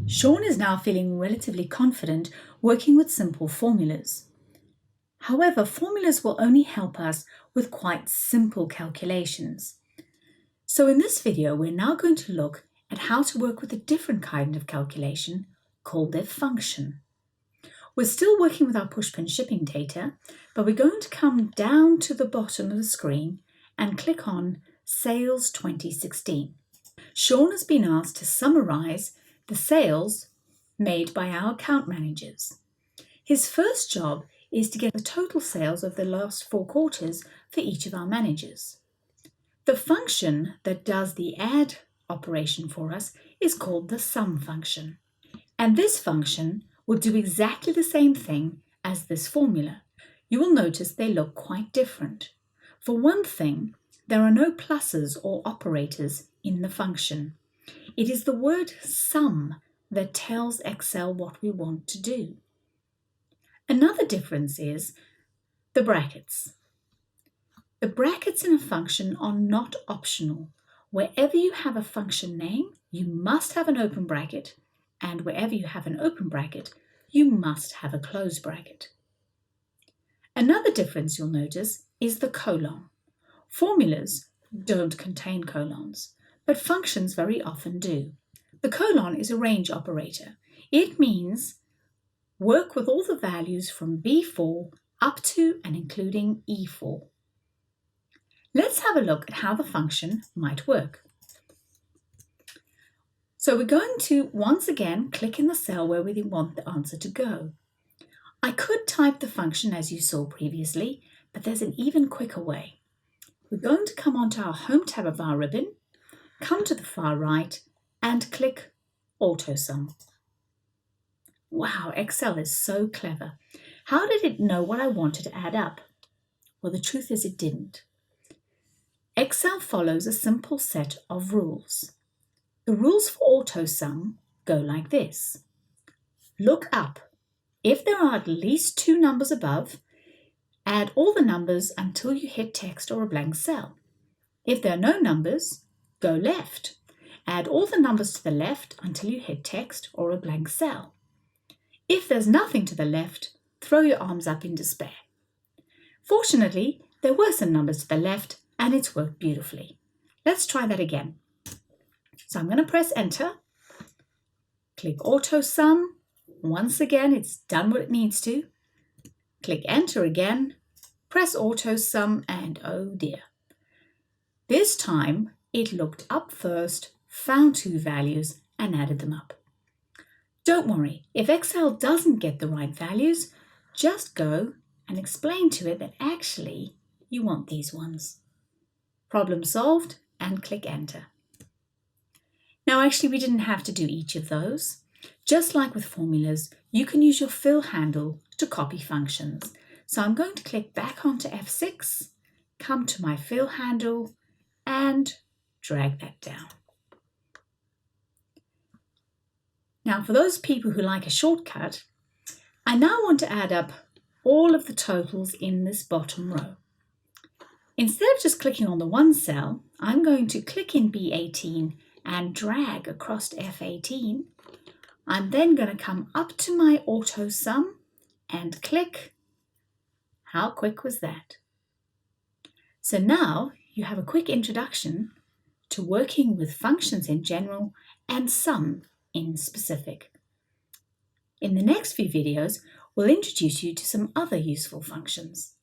Sean is now feeling relatively confident working with simple formulas. However, formulas will only help us with quite simple calculations. So in this video, we're now going to look at how to work with a different kind of calculation called their function. We're still working with our pushpin shipping data, but we're going to come down to the bottom of the screen and click on Sales 2016. Sean has been asked to summarize the sales made by our account managers. His first job is to get the total sales of the last 4 quarters for each of our managers. The function that does the add operation for us is called the sum function. And this function will do exactly the same thing as this formula. You will notice they look quite different. For one thing, there are no pluses or operators in the function. It is the word sum that tells Excel what we want to do. Another difference is the brackets. The brackets in a function are not optional. Wherever you have a function name, you must have an open bracket, and wherever you have an open bracket, you must have a closed bracket. Another difference you'll notice is the colon. Formulas don't contain colons, but functions very often do. The colon is a range operator. It means work with all the values from B4 up to and including E4. Let's have a look at how the function might work. So we're going to once again click in the cell where we want the answer to go. I could type the function as you saw previously, but there's an even quicker way. We're going to come onto our Home tab of our ribbon, come to the far right and click AUTOSUM. Wow, Excel is so clever. How did it know what I wanted to add up? Well, the truth is it didn't. Excel follows a simple set of rules. The rules for AUTOSUM go like this. Look up. If there are at least 2 numbers above, add all the numbers until you hit text or a blank cell. If there are no numbers, go left. Add all the numbers to the left until you hit text or a blank cell. If there's nothing to the left, throw your arms up in despair. Fortunately, there were some numbers to the left and it's worked beautifully. Let's try that again. So I'm going to press enter, click AUTOSUM. Once again, it's done what it needs to. Click enter again, press AUTOSUM, and oh dear. This time it looked up first, found 2 values and added them up. Don't worry, if Excel doesn't get the right values, just go and explain to it that actually you want these ones. Problem solved and click enter. Now actually we didn't have to do each of those. Just like with formulas, you can use your fill handle to copy functions. So I'm going to click back onto F6, come to my fill handle and drag that down. Now for those people who like a shortcut, I now want to add up all of the totals in this bottom row. Instead of just clicking on the one cell, I'm going to click in B18 and drag across to F18. I'm then going to come up to my AUTOSUM and click. How quick was that? So now you have a quick introduction to working with functions in general and sum in specific. In the next few videos, we'll introduce you to some other useful functions.